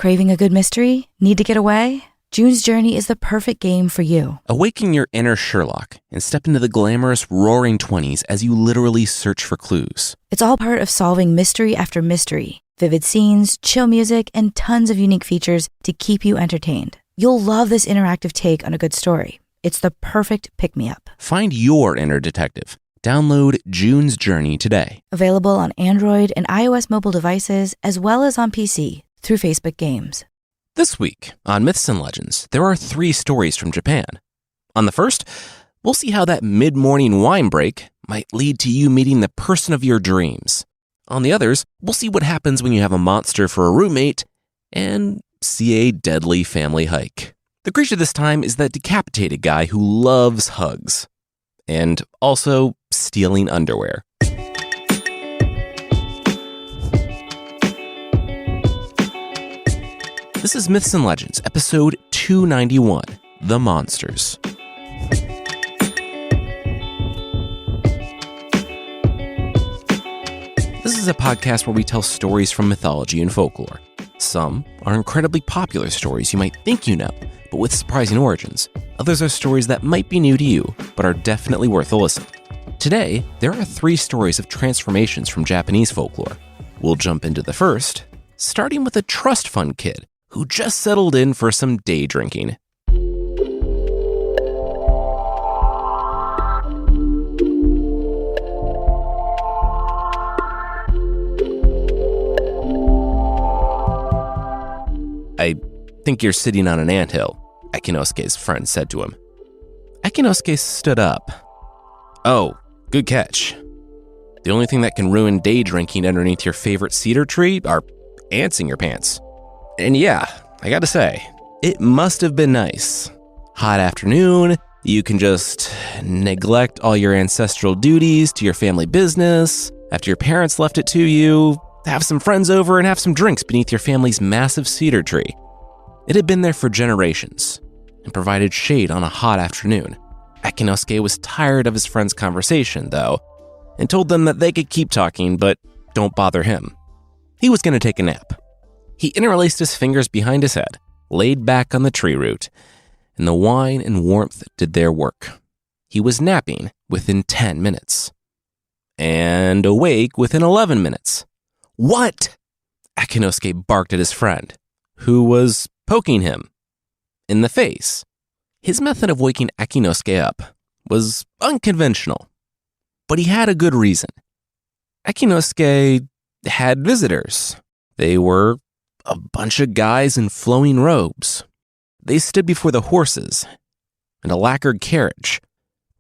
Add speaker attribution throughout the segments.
Speaker 1: Craving a good mystery? Need to get away? June's Journey is the perfect game for you.
Speaker 2: Awaken your inner Sherlock and step into the glamorous, roaring 20s as you literally search for clues.
Speaker 1: It's all part of solving mystery after mystery. Vivid scenes, chill music, and tons of unique features to keep you entertained. You'll love this interactive take on a good story. It's the perfect pick-me-up.
Speaker 2: Find your inner detective. Download June's Journey today.
Speaker 1: Available on Android and iOS mobile devices, as well as on PC through Facebook Games.
Speaker 2: This week on Myths and Legends, there are 3 stories from Japan. On the first, we'll see how that mid-morning wine break might lead to you meeting the person of your dreams. On the others, we'll see what happens when you have a monster for a roommate and see a deadly family hike. The creature this time is that decapitated guy who loves hugs and also stealing underwear. This is Myths and Legends, episode 291, The Monsters. This is a podcast where we tell stories from mythology and folklore. Some are incredibly popular stories you might think you know, but with surprising origins. Others are stories that might be new to you, but are definitely worth a listen. Today, there are 3 stories of transformations from Japanese folklore. We'll jump into the first, starting with a trust fund kid who just settled in for some day drinking. I think you're sitting on an anthill, Akinosuke's friend said to him. Akinosuke stood up. Oh, good catch. The only thing that can ruin day drinking underneath your favorite cedar tree are ants in your pants. And yeah, I gotta say, it must have been nice. Hot afternoon, you can just neglect all your ancestral duties to your family business. After your parents left it to you, have some friends over and have some drinks beneath your family's massive cedar tree. It had been there for generations and provided shade on a hot afternoon. Akinosuke was tired of his friends' conversation, though, and told them that they could keep talking, but don't bother him. He was going to take a nap. He interlaced his fingers behind his head, laid back on the tree root, and the wine and warmth did their work. He was napping within 10 minutes. And awake within 11 minutes. What? Akinosuke barked at his friend, who was poking him in the face. His method of waking Akinosuke up was unconventional, but he had a good reason. Akinosuke had visitors. They were a bunch of guys in flowing robes. They stood before the horses and a lacquered carriage.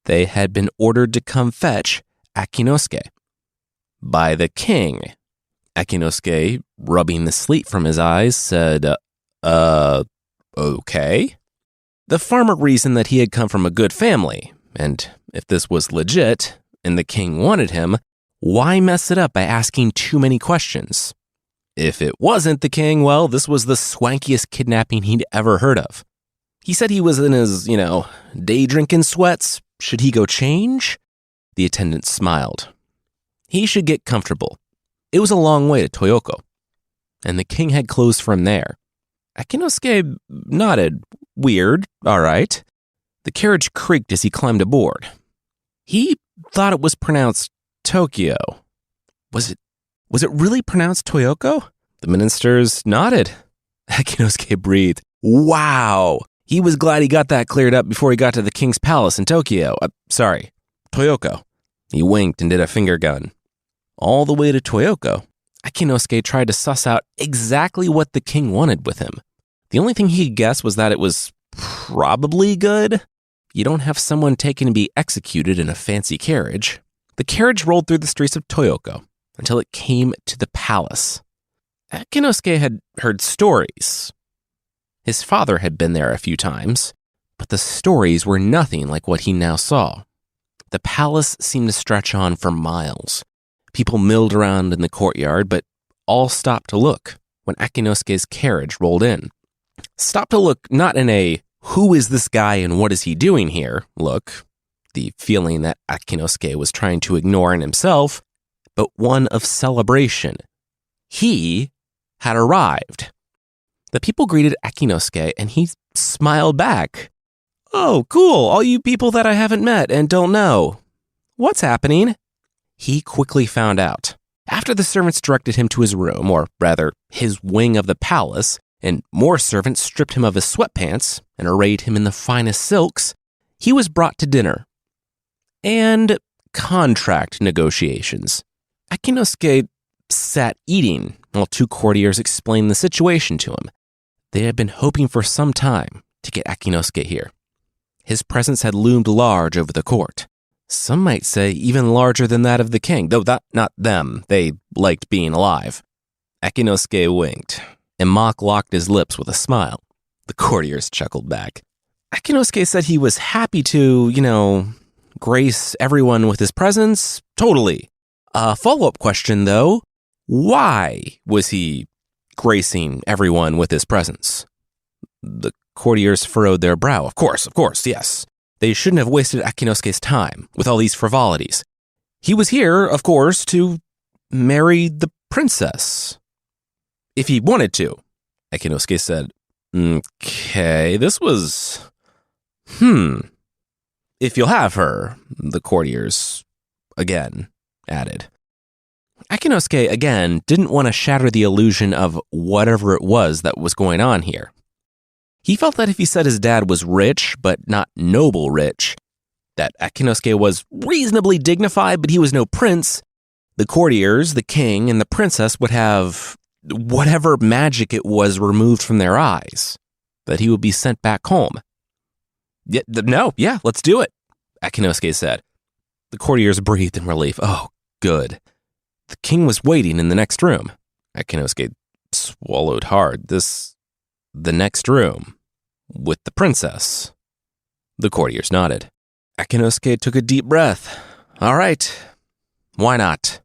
Speaker 2: They had been ordered to come fetch Akinosuke by the king. Akinosuke, rubbing the sleep from his eyes, said, okay. The farmer reasoned that he had come from a good family, and if this was legit, and the king wanted him, why mess it up by asking too many questions? If it wasn't the king, well, this was the swankiest kidnapping he'd ever heard of. He said he was in his, day drinking sweats. Should he go change? The attendant smiled. He should get comfortable. It was a long way to Toyoko, and the king had clothes from there. Akinosuke nodded. Weird, all right. The carriage creaked as he climbed aboard. He thought it was pronounced Tokyo. Was it really pronounced Toyoko? The ministers nodded. Akinosuke breathed. Wow! He was glad he got that cleared up before he got to the king's palace in Tokyo. Toyoko. He winked and did a finger gun. All the way to Toyoko, Akinosuke tried to suss out exactly what the king wanted with him. The only thing he could guess was that it was probably good. You don't have someone taken to be executed in a fancy carriage. The carriage rolled through the streets of Toyoko until it came to the palace. Akinosuke had heard stories. His father had been there a few times, but the stories were nothing like what he now saw. The palace seemed to stretch on for miles. People milled around in the courtyard, but all stopped to look when Akinosuke's carriage rolled in. Stopped to look not in a, who is this guy and what is he doing here, look, the feeling that Akinosuke was trying to ignore in himself, but one of celebration. He had arrived. The people greeted Akinosuke, and he smiled back. "Oh, cool, all you people that I haven't met and don't know. What's happening?" He quickly found out. After the servants directed him to his room, or rather, his wing of the palace, and more servants stripped him of his sweatpants and arrayed him in the finest silks, he was brought to dinner. And contract negotiations. Akinosuke sat eating while two courtiers explained the situation to him. They had been hoping for some time to get Akinosuke here. His presence had loomed large over the court. Some might say even larger than that of the king, though not them. They liked being alive. Akinosuke winked, and Mock locked his lips with a smile. The courtiers chuckled back. Akinosuke said he was happy to, grace everyone with his presence. Totally. A follow-up question, though. Why was he gracing everyone with his presence? The courtiers furrowed their brow. Of course, yes. They shouldn't have wasted Akinosuke's time with all these frivolities. He was here, of course, to marry the princess. If he wanted to, Akinosuke said. Okay, this was... If you'll have her, the courtiers, again, added. Akinosuke, again, didn't want to shatter the illusion of whatever it was that was going on here. He felt that if he said his dad was rich, but not noble rich, that Akinosuke was reasonably dignified, but he was no prince, the courtiers, the king, and the princess would have whatever magic it was removed from their eyes, that he would be sent back home. Let's do it, Akinosuke said. The courtiers breathed in relief. Oh, good. The king was waiting in the next room. Akinosuke swallowed hard. The next room, with the princess. The courtiers nodded. Akinosuke took a deep breath. All right, why not?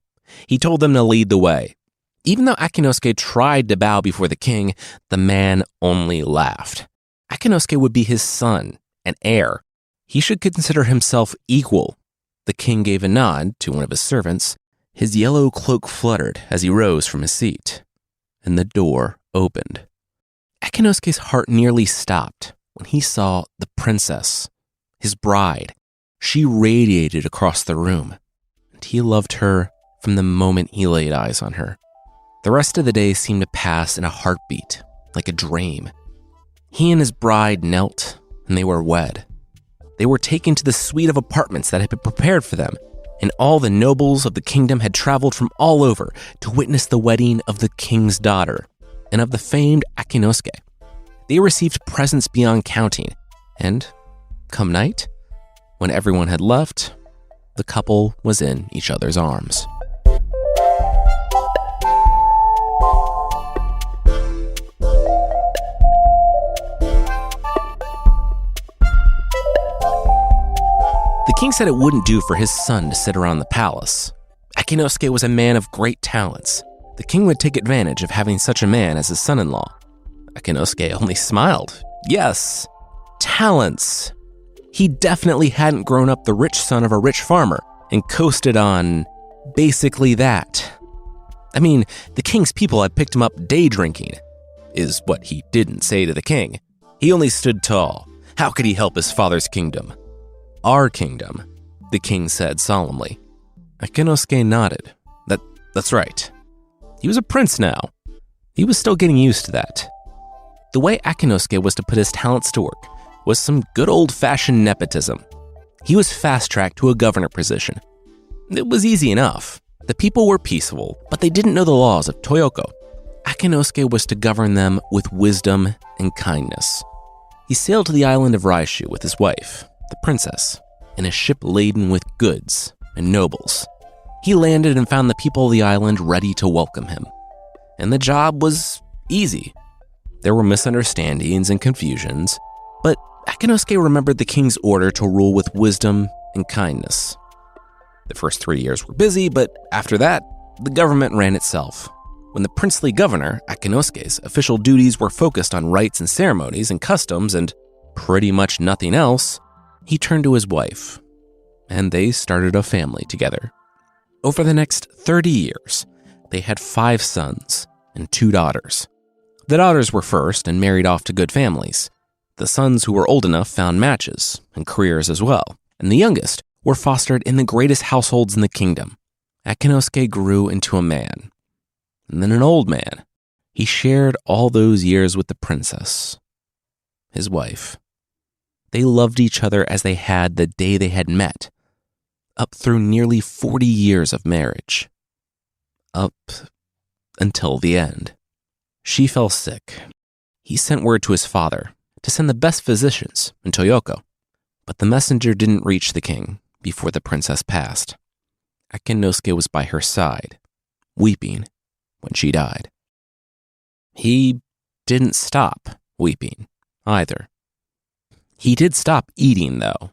Speaker 2: He told them to lead the way. Even though Akinosuke tried to bow before the king, the man only laughed. Akinosuke would be his son and heir. He should consider himself equal. The king gave a nod to one of his servants. His yellow cloak fluttered as he rose from his seat, and the door opened. Akinosuke's heart nearly stopped when he saw the princess, his bride. She radiated across the room, and he loved her from the moment he laid eyes on her. The rest of the day seemed to pass in a heartbeat, like a dream. He and his bride knelt, and they were wed. They were taken to the suite of apartments that had been prepared for them, and all the nobles of the kingdom had traveled from all over to witness the wedding of the king's daughter and of the famed Akinosuke. They received presents beyond counting, and come night, when everyone had left, the couple was in each other's arms. The king said it wouldn't do for his son to sit around the palace. Akinosuke was a man of great talents. The king would take advantage of having such a man as his son-in-law. Akinosuke only smiled. Yes, talents. He definitely hadn't grown up the rich son of a rich farmer and coasted on basically that. I mean, the king's people had picked him up day drinking, is what he didn't say to the king. He only stood tall. How could he help his father's kingdom? Our kingdom, the king said solemnly. Akinosuke nodded. That's right. He was a prince now. He was still getting used to that. The way Akinosuke was to put his talents to work was some good old-fashioned nepotism. He was fast-tracked to a governor position. It was easy enough. The people were peaceful, but they didn't know the laws of Toyoko. Akinosuke was to govern them with wisdom and kindness. He sailed to the island of Raishu with his wife, the princess, in a ship laden with goods and nobles. He landed and found the people of the island ready to welcome him. And the job was easy. There were misunderstandings and confusions, but Akinosuke remembered the king's order to rule with wisdom and kindness. The first 3 years were busy, but after that, the government ran itself. When the princely governor, Akinosuke's official duties were focused on rites and ceremonies and customs and pretty much nothing else, he turned to his wife, and they started a family together. Over the next 30 years, they had 5 sons and 2 daughters. The daughters were first and married off to good families. The sons who were old enough found matches and careers as well, and the youngest were fostered in the greatest households in the kingdom. Akinosuke grew into a man, and then an old man. He shared all those years with the princess, his wife. They loved each other as they had the day they had met, up through nearly 40 years of marriage. Up until the end. She fell sick. He sent word to his father to send the best physicians in Toyoko, but the messenger didn't reach the king before the princess passed. Akinosuke was by her side, weeping when she died. He didn't stop weeping either. He did stop eating, though,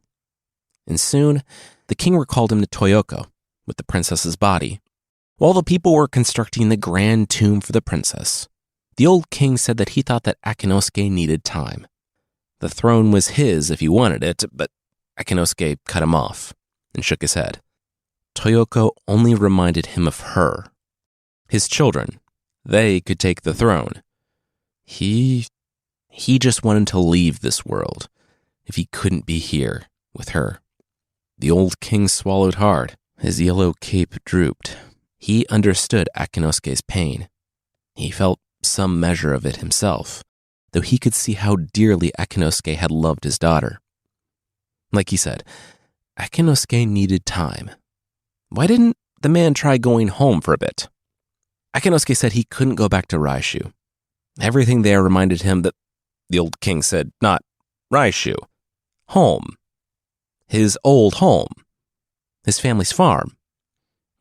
Speaker 2: and soon the king recalled him to Toyoko with the princess's body. While the people were constructing the grand tomb for the princess, the old king said that he thought that Akinosuke needed time. The throne was his if he wanted it, but Akinosuke cut him off and shook his head. Toyoko only reminded him of her. His children, they could take the throne. He just wanted to leave this world if he couldn't be here with her. The old king swallowed hard. His yellow cape drooped. He understood Akinosuke's pain. He felt some measure of it himself, though he could see how dearly Akinosuke had loved his daughter. Like he said, Akinosuke needed time. Why didn't the man try going home for a bit? Akinosuke said he couldn't go back to Raishu. Everything there reminded him that the old king said, not Raishu, home. His old home. His family's farm.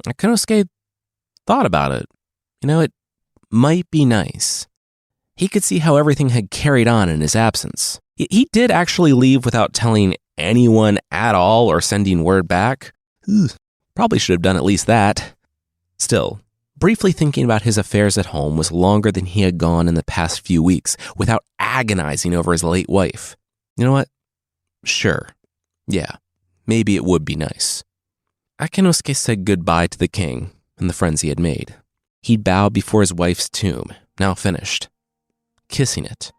Speaker 2: Akinosuke thought about it. It might be nice. He could see how everything had carried on in his absence. He did actually leave without telling anyone at all or sending word back. Probably should have done at least that. Still, briefly thinking about his affairs at home was longer than he had gone in the past few weeks without agonizing over his late wife. You know what? Sure. Yeah, maybe it would be nice. Akinosuke said goodbye to the king and the friends he had made. He bowed before his wife's tomb, now finished, kissing it,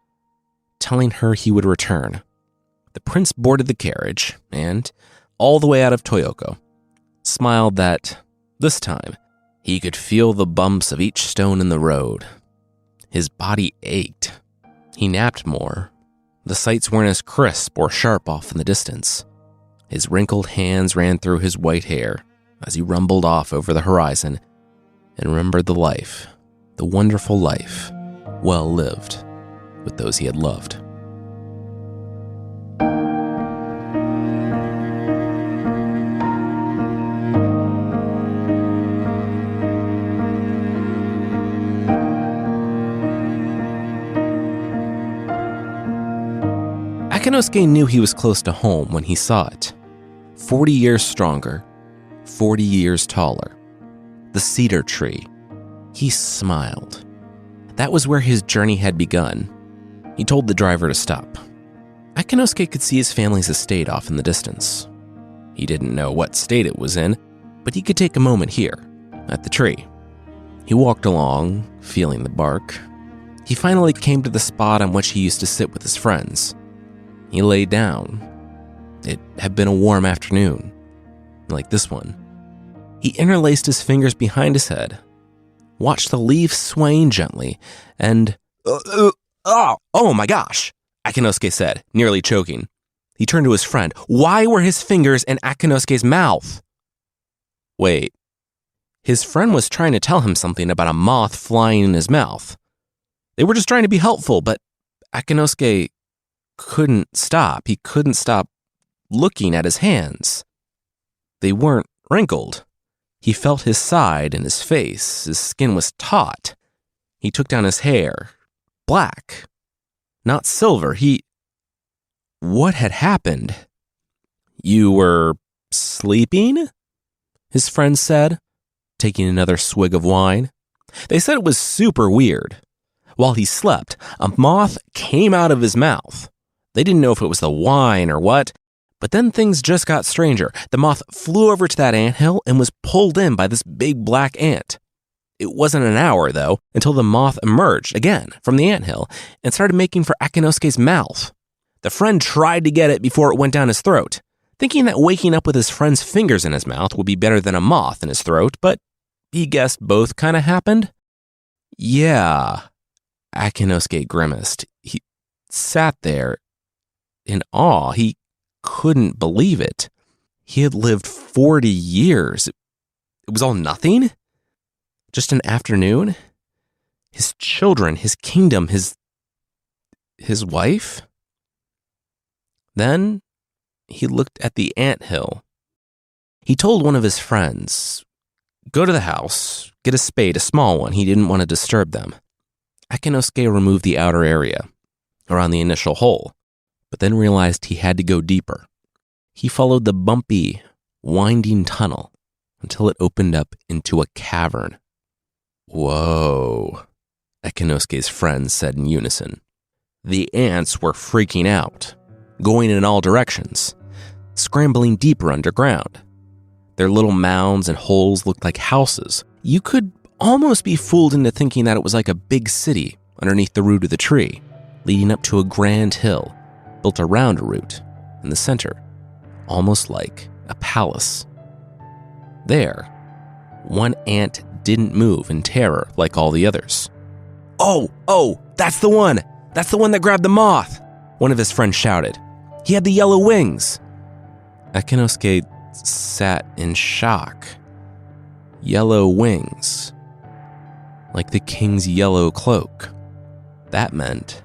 Speaker 2: telling her he would return. The prince boarded the carriage and, all the way out of Toyoko, smiled that, this time, he could feel the bumps of each stone in the road. His body ached. He napped more. The sights weren't as crisp or sharp off in the distance. His wrinkled hands ran through his white hair as he rumbled off over the horizon and remembered the life, the wonderful life, well lived, with those he had loved. Akinosuke knew he was close to home when he saw it. 40 years stronger, 40 years taller. The cedar tree. He smiled. That was where his journey had begun. He told the driver to stop. Akinosuke could see his family's estate off in the distance. He didn't know what state it was in, but he could take a moment here, at the tree. He walked along, feeling the bark. He finally came to the spot on which he used to sit with his friends. He lay down. It had been a warm afternoon, like this one. He interlaced his fingers behind his head, watched the leaves swaying gently, and... Oh my gosh, Akinosuke said, nearly choking. He turned to his friend. Why were his fingers in Akinosuke's mouth? Wait. His friend was trying to tell him something about a moth flying in his mouth. They were just trying to be helpful, but Akinosuke couldn't stop. He couldn't stop looking at his hands. They weren't wrinkled. He felt his side and his face. His skin was taut. He took down his hair. Black. Not silver. What had happened? You were sleeping? His friend said, taking another swig of wine. They said it was super weird. While he slept, a moth came out of his mouth. They didn't know if it was the wine or what, but then things just got stranger. The moth flew over to that anthill and was pulled in by this big black ant. It wasn't an hour, though, until the moth emerged again from the anthill and started making for Akinosuke's mouth. The friend tried to get it before it went down his throat, thinking that waking up with his friend's fingers in his mouth would be better than a moth in his throat, but he guessed both kind of happened. Yeah, Akinosuke grimaced. He sat there in awe. He couldn't believe it. He had lived 40 years. It was all nothing? Just an afternoon? His children, his kingdom, his wife? Then he looked at the anthill. He told one of his friends, "Go to the house, get a spade, a small one." He didn't want to disturb them. Akinosuke removed the outer area, around the initial hole, but then realized he had to go deeper. He followed the bumpy, winding tunnel until it opened up into a cavern. "Whoa," Akinosuke's friends said in unison. The ants were freaking out, going in all directions, scrambling deeper underground. Their little mounds and holes looked like houses. You could almost be fooled into thinking that it was like a big city underneath the root of the tree, leading up to a grand hill built around a root in the center, almost like a palace. There, one ant didn't move in terror like all the others. Oh, that's the one! That's the one that grabbed the moth!" one of his friends shouted. "He had the yellow wings!" Akinosuke sat in shock. Yellow wings. Like the king's yellow cloak. That meant...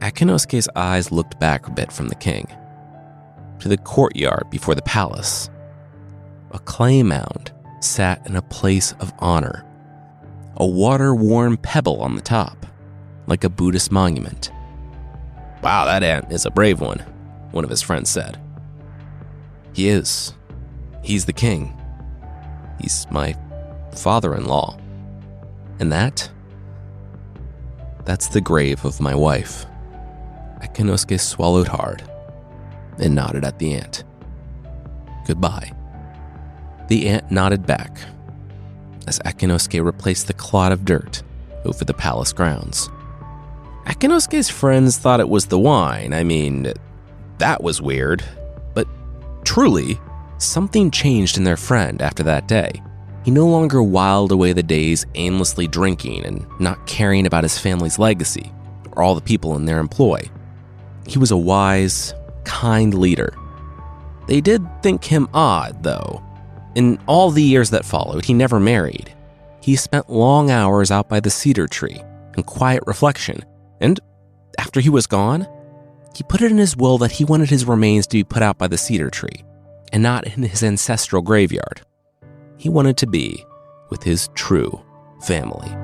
Speaker 2: Akinosuke's eyes looked back a bit from the king to the courtyard before the palace. A clay mound sat in a place of honor. A water-worn pebble on the top, like a Buddhist monument. "Wow, that ant is a brave one of his friends said. "He is. He's the king. He's my father-in-law. And that's the grave of my wife." Akinosuke swallowed hard and nodded at the ant. "Goodbye." The ant nodded back as Akinosuke replaced the clod of dirt over the palace grounds. Akinosuke's friends thought it was the wine. I mean, that was weird. But truly, something changed in their friend after that day. He no longer whiled away the days aimlessly drinking and not caring about his family's legacy or all the people in their employ. He was a wise, kind leader. They did think him odd, though. In all the years that followed, he never married. He spent long hours out by the cedar tree in quiet reflection, and after he was gone, he put it in his will that he wanted his remains to be put out by the cedar tree and not in his ancestral graveyard. He wanted to be with his true family.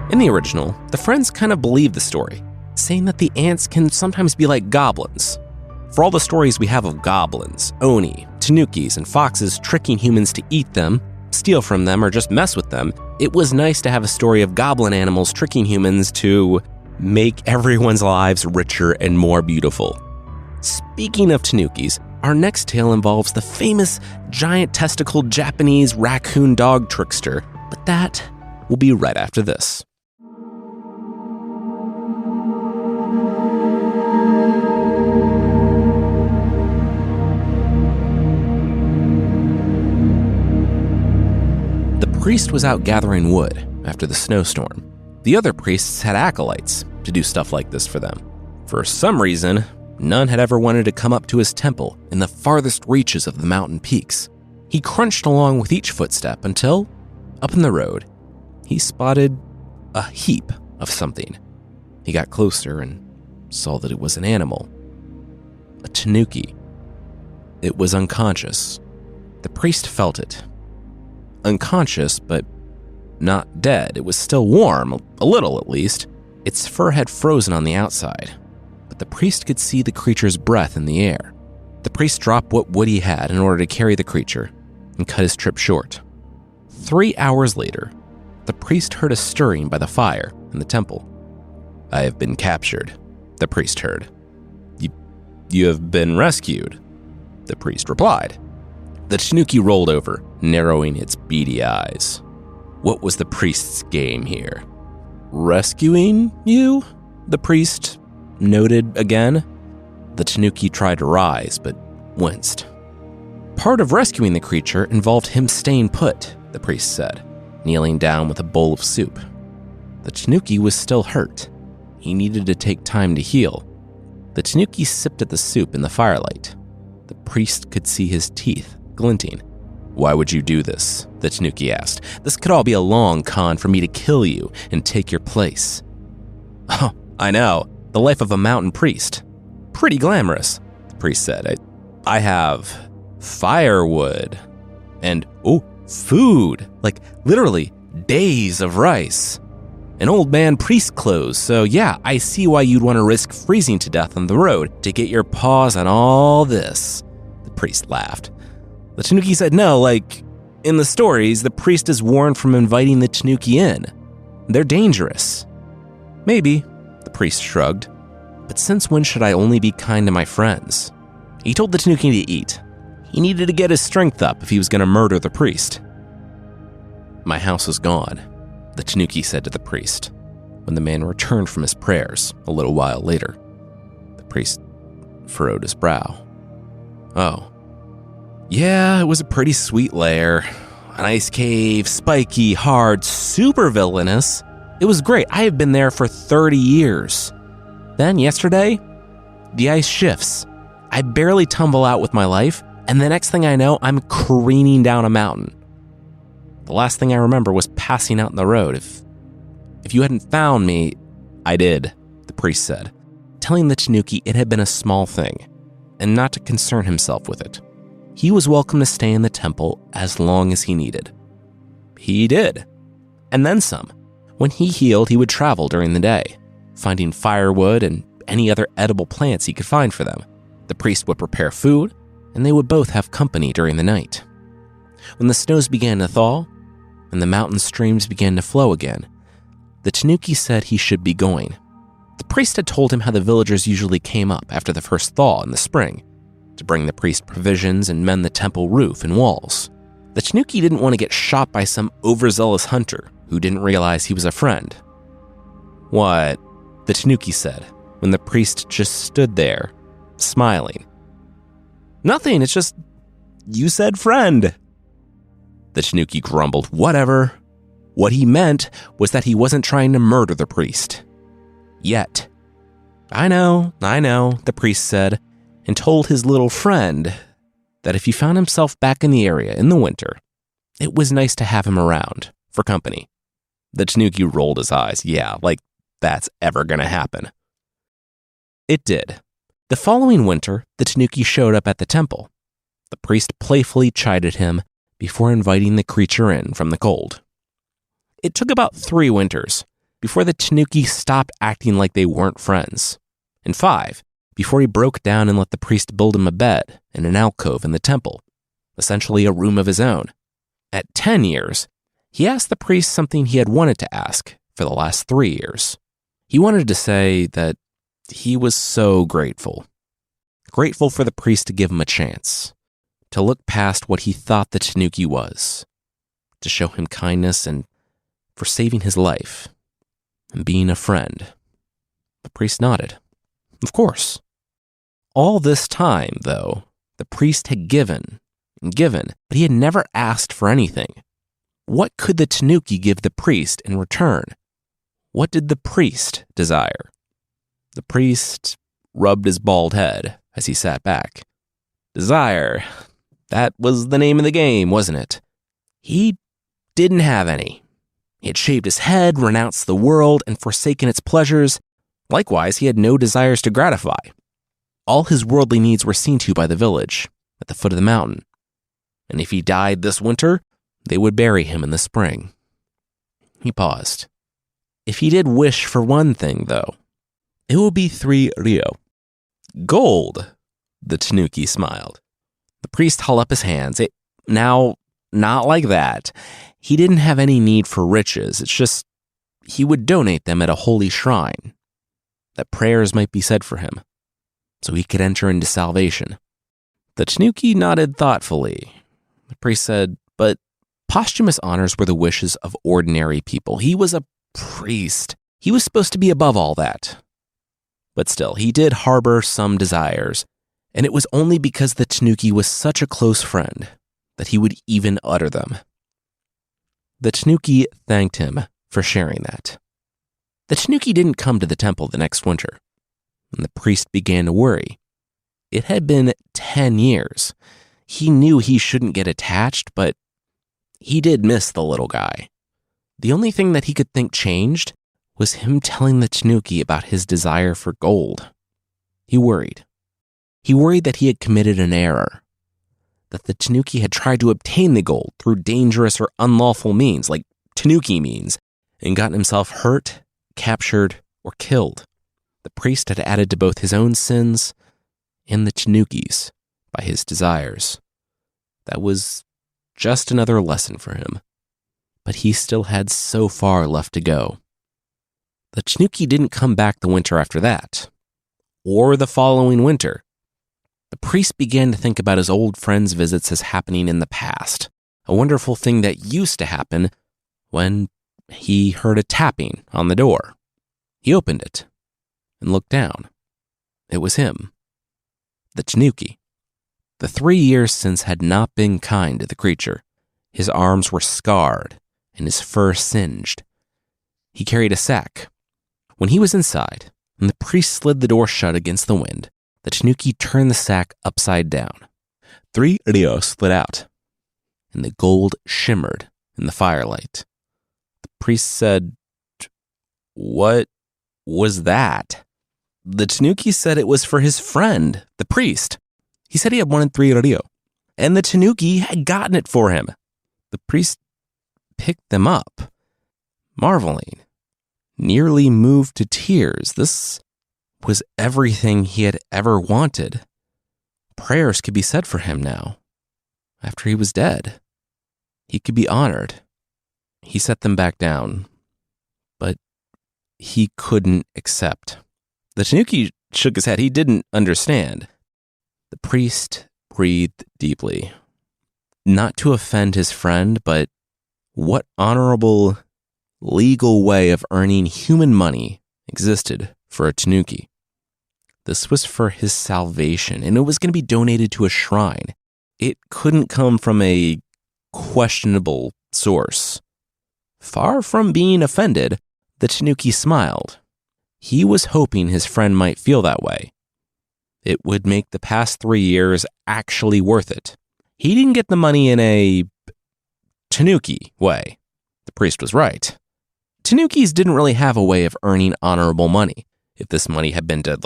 Speaker 2: In the original, the friends kind of believed the story, saying that the ants can sometimes be like goblins. For all the stories we have of goblins, oni, tanukis, and foxes tricking humans to eat them, steal from them, or just mess with them, it was nice to have a story of goblin animals tricking humans to make everyone's lives richer and more beautiful. Speaking of tanukis, our next tale involves the famous giant testicled Japanese raccoon dog trickster, but that will be right after this. The priest was out gathering wood after the snowstorm. The other priests had acolytes to do stuff like this for them. For some reason, none had ever wanted to come up to his temple in the farthest reaches of the mountain peaks. He crunched along with each footstep until, up in the road, he spotted a heap of something. He got closer and saw that it was an animal. A tanuki. It was unconscious. The priest felt it. Unconscious, but not dead. It was still warm, a little at least. Its fur had frozen on the outside, but the priest could see the creature's breath in the air. The priest dropped what wood he had in order to carry the creature and cut his trip short. 3 hours later, the priest heard a stirring by the fire in the temple. I have been captured, the priest heard. You have been rescued, the priest replied. The tanuki rolled over, narrowing its beady eyes. What was the priest's game here? Rescuing you? The priest noted again. The tanuki tried to rise, but winced. Part of rescuing the creature involved him staying put, the priest said, kneeling down with a bowl of soup. The tanuki was still hurt. He needed to take time to heal. The tanuki sipped at the soup in the firelight. The priest could see his teeth glinting. Why would you do this? The tanuki asked. This could all be a long con for me to kill you and take your place. Oh, I know. The life of a mountain priest. Pretty glamorous, the priest said. I have firewood and, food. Like, literally, days of rice. An old man priest clothes, so yeah, I see why you'd want to risk freezing to death on the road to get your paws on all this. The priest laughed. The tanuki said no, like, in the stories, the priest is warned from inviting the tanuki in. They're dangerous. Maybe, the priest shrugged. But since when should I only be kind to my friends? He told the tanuki to eat. He needed to get his strength up if he was going to murder the priest. My house is gone, the tanuki said to the priest, when the man returned from his prayers a little while later. The priest furrowed his brow. Oh. Yeah, it was a pretty sweet lair. An ice cave, spiky, hard, super villainous. It was great. I have been there for 30 years. Then, yesterday, the ice shifts. I barely tumble out with my life, and the next thing I know, I'm careening down a mountain. The last thing I remember was passing out in the road. If you hadn't found me, I did, the priest said, telling the tanuki it had been a small thing, and not to concern himself with it. He was welcome to stay in the temple as long as he needed. He did. And then some. When he healed, he would travel during the day, finding firewood and any other edible plants he could find for them. The priest would prepare food, and they would both have company during the night. When the snows began to thaw, and the mountain streams began to flow again, the tanuki said he should be going. The priest had told him how the villagers usually came up after the first thaw in the spring, to bring the priest provisions and mend the temple roof and walls. The tanuki didn't want to get shot by some overzealous hunter who didn't realize he was a friend. What? The tanuki said, when the priest just stood there, smiling. Nothing, it's just, you said friend. The tanuki grumbled, whatever. What he meant was that he wasn't trying to murder the priest. Yet. I know, the priest said, and told his little friend that if he found himself back in the area in the winter, it was nice to have him around for company. The tanuki rolled his eyes. Yeah, like that's ever gonna happen. It did. The following winter, the tanuki showed up at the temple. The priest playfully chided him before inviting the creature in from the cold. It took about 3 winters before the tanuki stopped acting like they weren't friends, and 5 before he broke down and let the priest build him a bed in an alcove in the temple, essentially a room of his own. At 10 years, he asked the priest something he had wanted to ask for the last 3 years. He wanted to say that he was so grateful. Grateful for the priest to give him a chance, to look past what he thought the tanuki was, to show him kindness and for saving his life and being a friend. The priest nodded. Of course. All this time, though, the priest had given and given, but he had never asked for anything. What could the tanuki give the priest in return? What did the priest desire? The priest rubbed his bald head as he sat back. Desire. That was the name of the game, wasn't it? He didn't have any. He had shaved his head, renounced the world, and forsaken its pleasures. Likewise, he had no desires to gratify. All his worldly needs were seen to by the village, at the foot of the mountain. And if he died this winter, they would bury him in the spring. He paused. If he did wish for one thing, though, it would be 3 ryo. Gold, the tanuki smiled. The priest held up his hands. Now, not like that. He didn't have any need for riches. It's just he would donate them at a holy shrine. that prayers might be said for him, so he could enter into salvation. The tanuki nodded thoughtfully. The priest said, but posthumous honors were the wishes of ordinary people. He was a priest. He was supposed to be above all that. But still, he did harbor some desires, and it was only because the tanuki was such a close friend that he would even utter them. The tanuki thanked him for sharing that. The tanuki didn't come to the temple the next winter, and the priest began to worry. It had been 10 years. He knew he shouldn't get attached, but he did miss the little guy. The only thing that he could think changed was him telling the tanuki about his desire for gold. He worried. He worried that he had committed an error, that the tanuki had tried to obtain the gold through dangerous or unlawful means, like tanuki means, and gotten himself hurt, captured, or killed. The priest had added to both his own sins and the tanuki's by his desires. That was just another lesson for him. But he still had so far left to go. The tanuki didn't come back the winter after that, or the following winter. The priest began to think about his old friend's visits as happening in the past, a wonderful thing that used to happen when he heard a tapping on the door. He opened it and looked down. It was him, the tanuki. The 3 years since had not been kind to the creature. His arms were scarred and his fur singed. He carried a sack. When he was inside, and the priest slid the door shut against the wind, the tanuki turned the sack upside down. 3 rios slid out, and the gold shimmered in the firelight. The priest said, "What was that?" The tanuki said it was for his friend, the priest. He said he had 1 in 3 rio, and the tanuki had gotten it for him. The priest picked them up, marveling, nearly moved to tears. This was everything he had ever wanted. Prayers could be said for him now. After he was dead, he could be honored. He set them back down, but he couldn't accept. The tanuki shook his head. He didn't understand. The priest breathed deeply. Not to offend his friend, but what honorable, legal way of earning human money existed for a tanuki? This was for his salvation, and it was going to be donated to a shrine. It couldn't come from a questionable source. Far from being offended, the tanuki smiled. He was hoping his friend might feel that way. It would make the past 3 years actually worth it. He didn't get the money in a tanuki way. The priest was right. Tanukis didn't really have a way of earning honorable money. If this money had been to,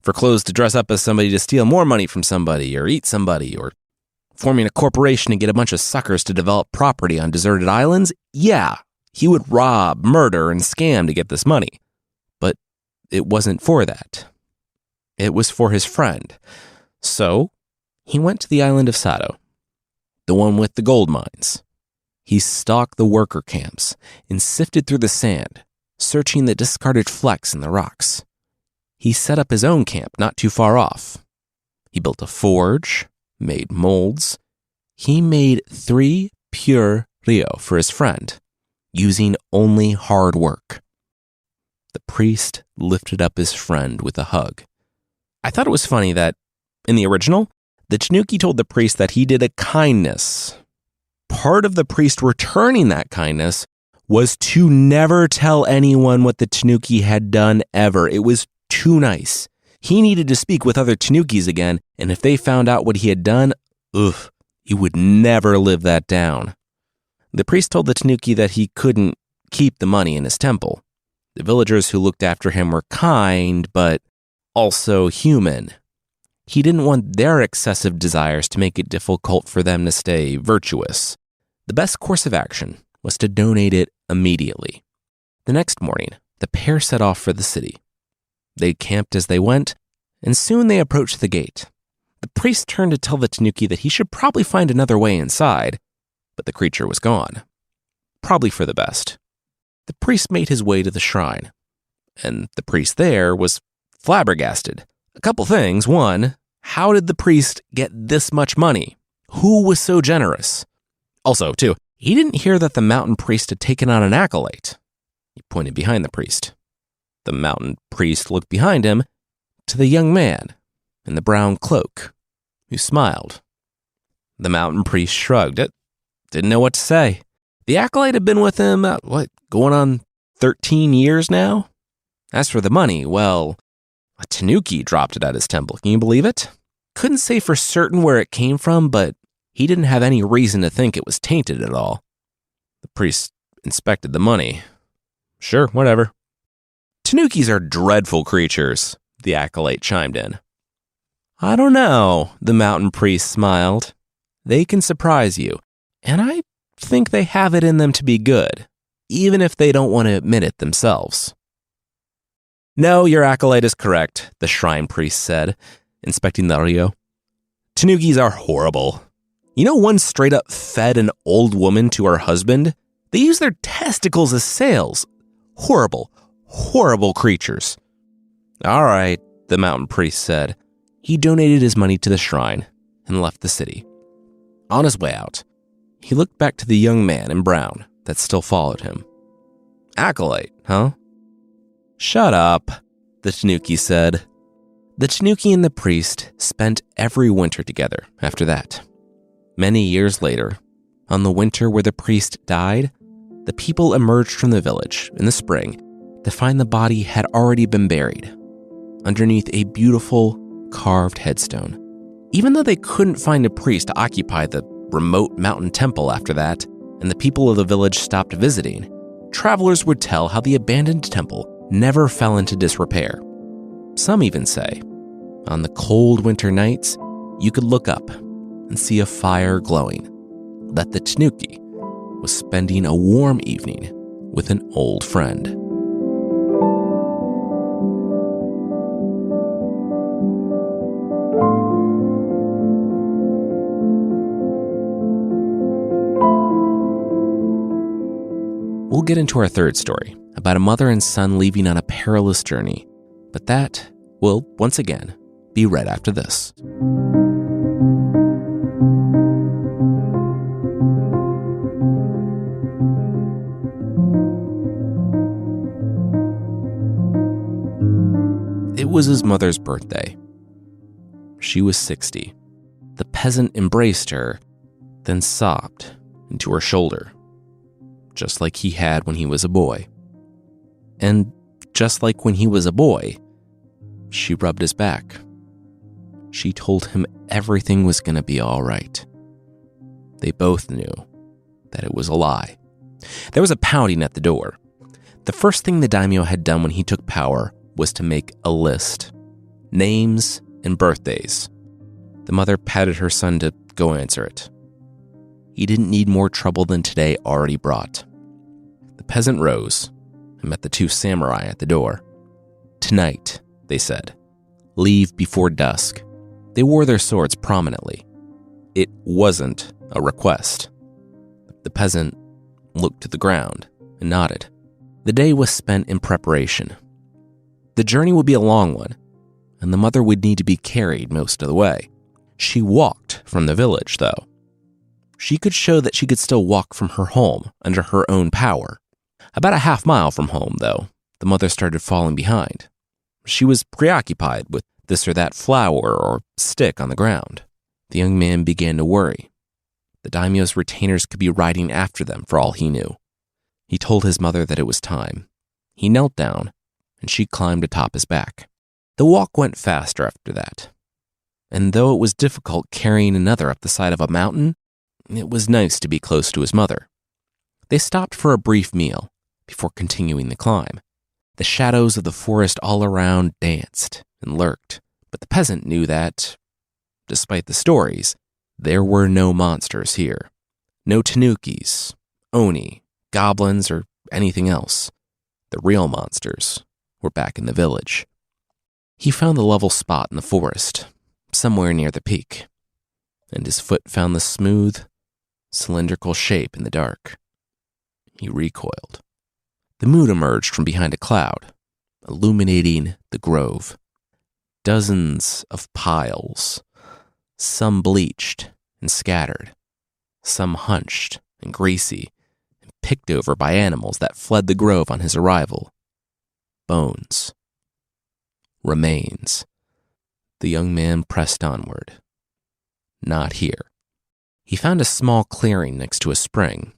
Speaker 2: for clothes to dress up as somebody to steal more money from somebody, or eat somebody, or forming a corporation to get a bunch of suckers to develop property on deserted islands, yeah, he would rob, murder, and scam to get this money. But it wasn't for that. It was for his friend. So he went to the island of Sado, the one with the gold mines. He stalked the worker camps and sifted through the sand, searching the discarded flecks in the rocks. He set up his own camp not too far off. He built a forge, made molds. He made 3 pure rio for his friend, using only hard work. The priest lifted up his friend with a hug. I thought it was funny that, in the original, the tanuki told the priest that he did a kindness. Part of the priest returning that kindness was to never tell anyone what the tanuki had done ever. It was too nice. He needed to speak with other tanukis again, and if they found out what he had done, he would never live that down. The priest told the tanuki that he couldn't keep the money in his temple. The villagers who looked after him were kind, but also human. He didn't want their excessive desires to make it difficult for them to stay virtuous. The best course of action was to donate it immediately. The next morning, the pair set off for the city. They camped as they went, and soon they approached the gate. The priest turned to tell the tanuki that he should probably find another way inside, but the creature was gone. Probably for the best. The priest made his way to the shrine, and the priest there was flabbergasted. A couple things. One, how did the priest get this much money? Who was so generous? Also, too, he didn't hear that the mountain priest had taken on an acolyte. He pointed behind the priest. The mountain priest looked behind him to the young man in the brown cloak, who smiled. The mountain priest shrugged it, didn't know what to say. The acolyte had been with him, going on 13 years now? As for the money, well, a tanuki dropped it at his temple. Can you believe it? Couldn't say for certain where it came from, but he didn't have any reason to think it was tainted at all. The priest inspected the money. Sure, whatever. Tanukis are dreadful creatures, the acolyte chimed in. I don't know, the mountain priest smiled. They can surprise you, and I think they have it in them to be good, even if they don't want to admit it themselves. No, your acolyte is correct, the shrine priest said, inspecting the ryo. Tanukis are horrible. You know, one straight up fed an old woman to her husband? They use their testicles as sails. Horrible, horrible creatures. All right, the mountain priest said. He donated his money to the shrine and left the city. On his way out, he looked back to the young man in brown that still followed him. Acolyte, huh? Shut up, the tanuki said. The tanuki and the priest spent every winter together after that. Many years later, on the winter where the priest died, the people emerged from the village in the spring to find the body had already been buried underneath a beautiful carved headstone. Even though they couldn't find a priest to occupy the remote mountain temple after that, and the people of the village stopped visiting, travelers would tell how the abandoned temple never fell into disrepair. Some even say, on the cold winter nights, you could look up and see a fire glowing, that the tanuki was spending a warm evening with an old friend. We'll get into our third story about a mother and son leaving on a perilous journey, but that will, once again, be right after this. It was his mother's birthday. She was 60. The peasant embraced her, then sobbed into her shoulder, just like he had when he was a boy. And just like when he was a boy, she rubbed his back. She told him everything was going to be all right. They both knew that it was a lie. There was a pounding at the door. The first thing the daimyo had done when he took power was to make a list. Names and birthdays. The mother patted her son to go answer it. He didn't need more trouble than today already brought. The peasant rose and met the two samurai at the door. Tonight, they said, leave before dusk. They wore their swords prominently. It wasn't a request. The peasant looked to the ground and nodded. The day was spent in preparation. The journey would be a long one, and the mother would need to be carried most of the way. She walked from the village, though. She could show that she could still walk from her home under her own power. About a half mile from home, though, the mother started falling behind. She was preoccupied with this or that flower or stick on the ground. The young man began to worry. The daimyo's retainers could be riding after them for all he knew. He told his mother that it was time. He knelt down, and she climbed atop his back. The walk went faster after that. And though it was difficult carrying another up the side of a mountain, it was nice to be close to his mother. They stopped for a brief meal before continuing the climb. The shadows of the forest all around danced and lurked, but the peasant knew that, despite the stories, there were no monsters here. No tanukis, oni, goblins, or anything else. The real monsters were back in the village. He found the level spot in the forest, somewhere near the peak, and his foot found the smooth, cylindrical shape in the dark. He recoiled. The moon emerged from behind a cloud, illuminating the grove. Dozens of piles, some bleached and scattered, some hunched and greasy and picked over by animals that fled the grove on his arrival. Bones. Remains. The young man pressed onward. Not here. He found a small clearing next to a spring.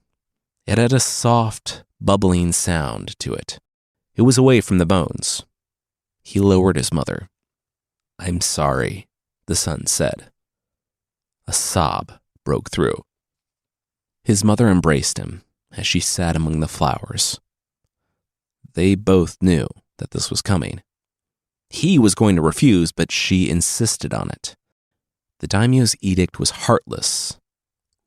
Speaker 2: It had a soft, bubbling sound to it. It was away from the bones. He lowered his mother. "I'm sorry," the son said. A sob broke through. His mother embraced him as she sat among the flowers. They both knew that this was coming. He was going to refuse, but she insisted on it. The daimyo's edict was heartless,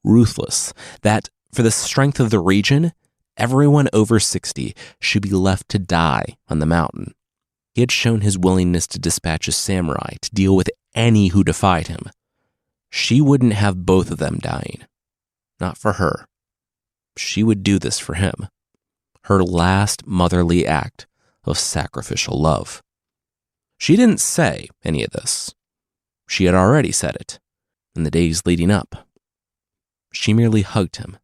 Speaker 2: ruthless, that for the strength of the region, everyone over 60 should be left to die on the mountain. He had shown his willingness to dispatch a samurai to deal with any who defied him. She wouldn't have both of them dying. Not for her. She would do this for him. Her last motherly act of sacrificial love. She didn't say any of this. She had already said it in the days leading up. She merely hugged him.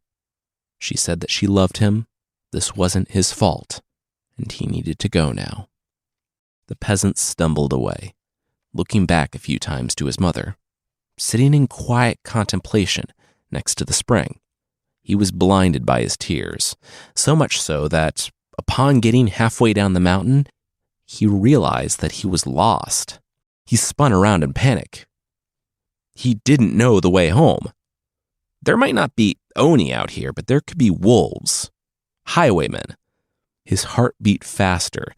Speaker 2: She said that she loved him, this wasn't his fault, and he needed to go now. The peasant stumbled away, looking back a few times to his mother, sitting in quiet contemplation next to the spring. He was blinded by his tears, so much so that, upon getting halfway down the mountain, he realized that he was lost. He spun around in panic. He didn't know the way home. There might not be Oni out here, but there could be wolves, highwaymen. His heart beat faster.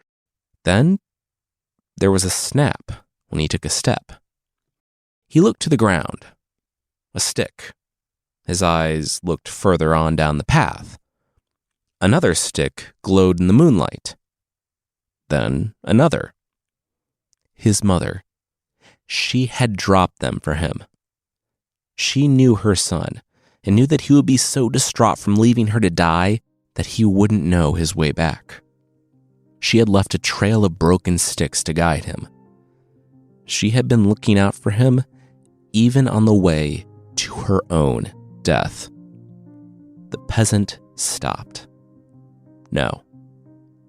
Speaker 2: Then there was a snap when he took a step. He looked to the ground. A stick. His eyes looked further on down the path. Another stick glowed in the moonlight. Then another. His mother. She had dropped them for him. She knew her son and knew that he would be so distraught from leaving her to die that he wouldn't know his way back. She had left a trail of broken sticks to guide him. She had been looking out for him even on the way to her own death. The peasant stopped. No,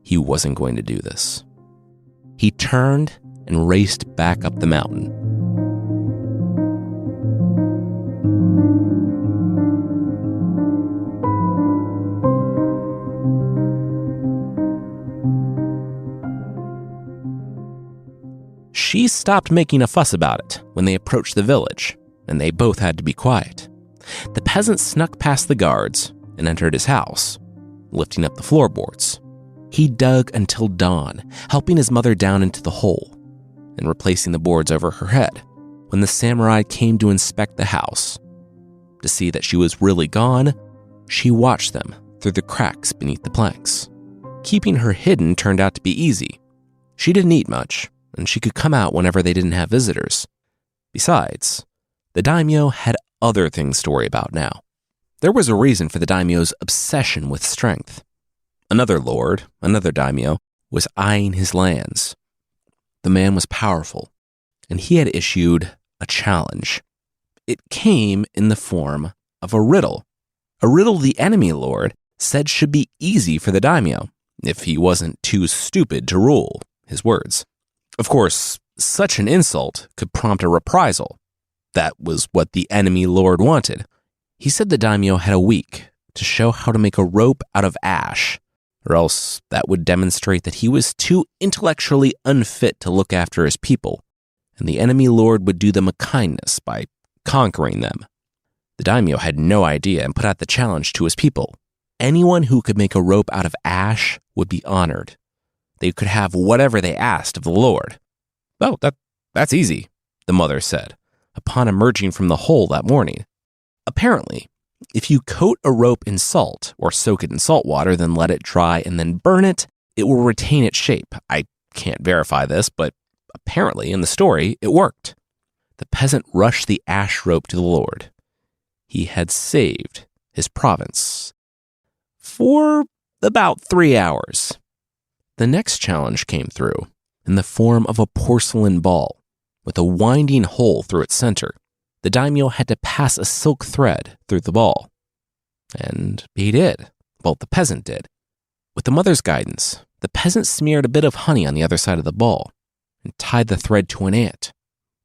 Speaker 2: he wasn't going to do this. He turned and raced back up the mountain. She stopped making a fuss about it when they approached the village, and they both had to be quiet. The peasant snuck past the guards and entered his house, lifting up the floorboards. He dug until dawn, helping his mother down into the hole and replacing the boards over her head. When the samurai came to inspect the house, to see that she was really gone, she watched them through the cracks beneath the planks. Keeping her hidden turned out to be easy. She didn't eat much, and she could come out whenever they didn't have visitors. Besides, the daimyo had other things to worry about now. There was a reason for the daimyo's obsession with strength. Another lord, another daimyo, was eyeing his lands. The man was powerful, and he had issued a challenge. It came in the form of a riddle the enemy lord said should be easy for the daimyo, if he wasn't too stupid to rule, his words. Of course, such an insult could prompt a reprisal. That was what the enemy lord wanted. He said the daimyo had a week to show how to make a rope out of ash, or else that would demonstrate that he was too intellectually unfit to look after his people, and the enemy lord would do them a kindness by conquering them. The daimyo had no idea and put out the challenge to his people. Anyone who could make a rope out of ash would be honored. They could have whatever they asked of the lord. "Oh, that's easy," the mother said, upon emerging from the hole that morning. Apparently, if you coat a rope in salt or soak it in salt water, then let it dry and then burn it, it will retain its shape. I can't verify this, but apparently in the story, it worked. The peasant rushed the ash rope to the lord. He had saved his province for about 3 hours. The next challenge came through in the form of a porcelain ball with a winding hole through its center. The daimyo had to pass a silk thread through the ball. And he did. Well, the peasant did. With the mother's guidance, the peasant smeared a bit of honey on the other side of the ball and tied the thread to an ant.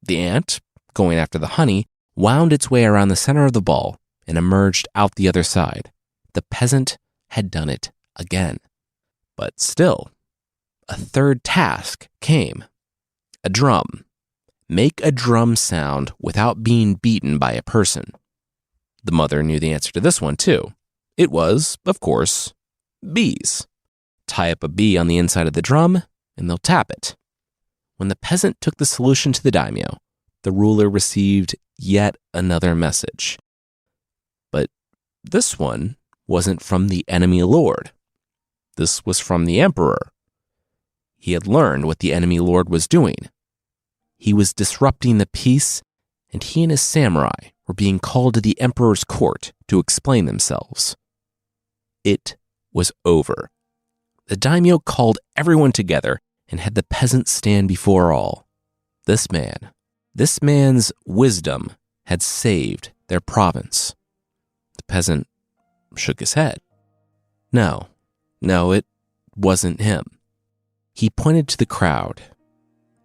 Speaker 2: The ant, going after the honey, wound its way around the center of the ball and emerged out the other side. The peasant had done it again. But still, a third task came. A drum. Make a drum sound without being beaten by a person. The mother knew the answer to this one too. It was, of course, bees. Tie up a bee on the inside of the drum, and they'll tap it. When the peasant took the solution to the daimyo, the ruler received yet another message. But this one wasn't from the enemy lord. This was from the emperor. He had learned what the enemy lord was doing. He was disrupting the peace, and he and his samurai were being called to the emperor's court to explain themselves. It was over. The daimyo called everyone together and had the peasant stand before all. This man's wisdom had saved their province. The peasant shook his head. No, it wasn't him. He pointed to the crowd.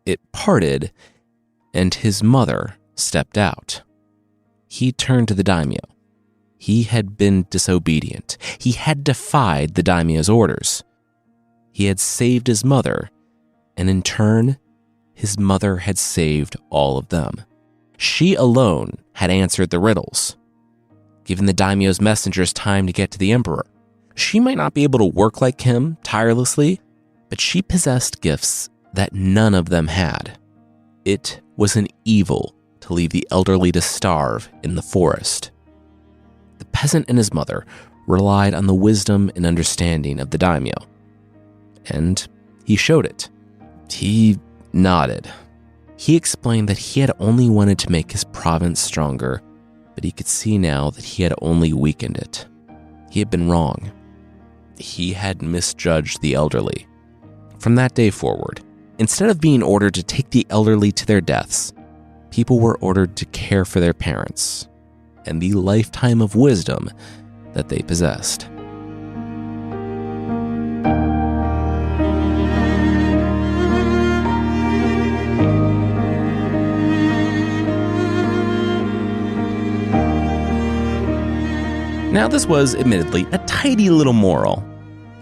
Speaker 2: It parted, and his mother stepped out. He turned to the daimyo. He had been disobedient. He had defied the daimyo's orders. He had saved his mother, and in turn, his mother had saved all of them. She alone had answered the riddles, given the daimyo's messengers time to get to the emperor. She might not be able to work like him tirelessly, but she possessed gifts that none of them had. It was an evil to leave the elderly to starve in the forest. The peasant and his mother relied on the wisdom and understanding of the daimyo, and he showed it. He nodded. He explained that he had only wanted to make his province stronger, but he could see now that he had only weakened it. He had been wrong. He had misjudged the elderly. From that day forward, instead of being ordered to take the elderly to their deaths, people were ordered to care for their parents and the lifetime of wisdom that they possessed. Now, this was admittedly a tidy little moral.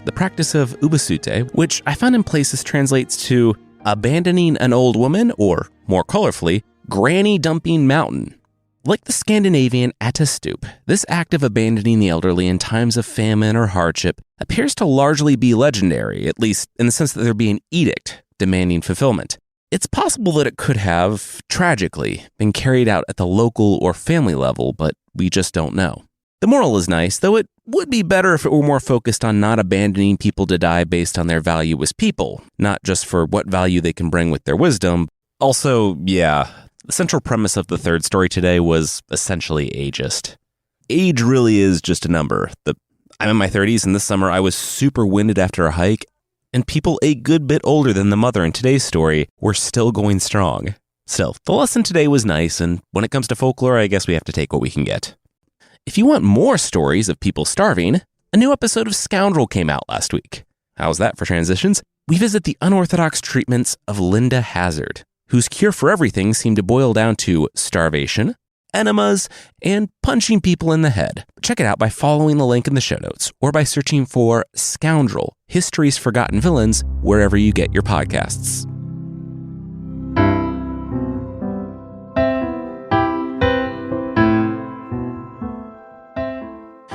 Speaker 2: The practice of ubasute, which I found in places translates to abandoning an old woman, or more colorfully, granny dumping mountain. Like the Scandinavian attastup, this act of abandoning the elderly in times of famine or hardship appears to largely be legendary, at least in the sense that there be an edict demanding fulfillment. It's possible that it could have, tragically, been carried out at the local or family level, but we just don't know. The moral is nice, though it would be better if it were more focused on not abandoning people to die based on their value as people, not just for what value they can bring with their wisdom. Also, the central premise of the third story today was essentially ageist. Age really is just a number. I'm in my 30s, and this summer I was super winded after a hike, and people a good bit older than the mother in today's story were still going strong. Still, the lesson today was nice, and when it comes to folklore, I guess we have to take what we can get. If you want more stories of people starving, a new episode of Scoundrel came out last week. How's that for transitions? We visit the unorthodox treatments of Linda Hazard, whose cure for everything seemed to boil down to starvation, enemas, and punching people in the head. Check it out by following the link in the show notes or by searching for Scoundrel, History's Forgotten Villains, wherever you get your podcasts.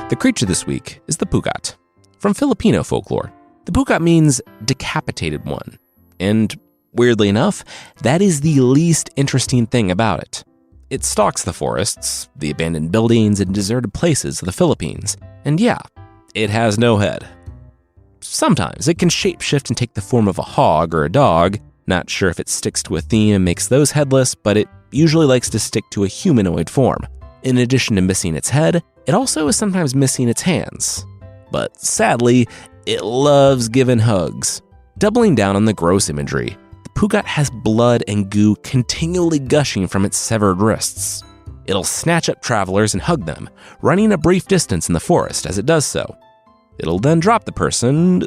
Speaker 2: The creature this week is the pugat. From Filipino folklore, the pugat means decapitated one. And weirdly enough, that is the least interesting thing about it. It stalks the forests, the abandoned buildings, and deserted places of the Philippines. And it has no head. Sometimes it can shapeshift and take the form of a hog or a dog. Not sure if it sticks to a theme and makes those headless, but it usually likes to stick to a humanoid form. In addition to missing its head, it also is sometimes missing its hands. But sadly, it loves giving hugs. Doubling down on the gross imagery, the pugat has blood and goo continually gushing from its severed wrists. It'll snatch up travelers and hug them, running a brief distance in the forest as it does so. It'll then drop the person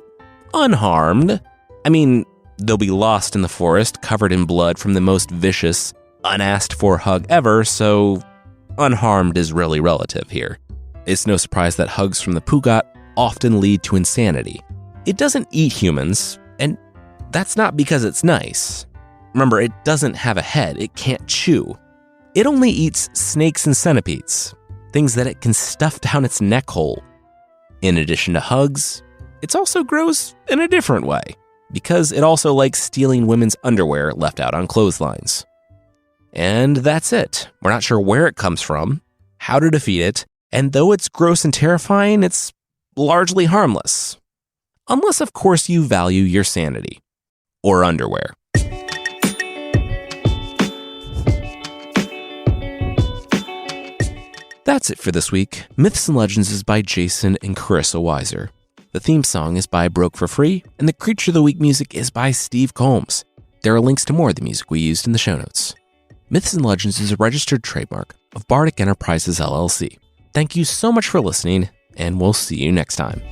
Speaker 2: unharmed. I mean, they'll be lost in the forest, covered in blood from the most vicious, unasked-for hug ever, so unharmed is really relative here. It's no surprise that hugs from the pugat often lead to insanity. It doesn't eat humans, and that's not because it's nice. Remember, it doesn't have a head, it can't chew. It only eats snakes and centipedes, things that it can stuff down its neck hole. In addition to hugs, it also grows in a different way, because it also likes stealing women's underwear left out on clotheslines. And that's it. We're not sure where it comes from, how to defeat it, and though it's gross and terrifying, it's largely harmless. Unless, of course, you value your sanity. Or underwear. That's it for this week. Myths and Legends is by Jason and Carissa Weiser. The theme song is by Broke for Free, and the Creature of the Week music is by Steve Combs. There are links to more of the music we used in the show notes. Myths and Legends is a registered trademark of Bardic Enterprises, LLC. Thank you so much for listening, and we'll see you next time.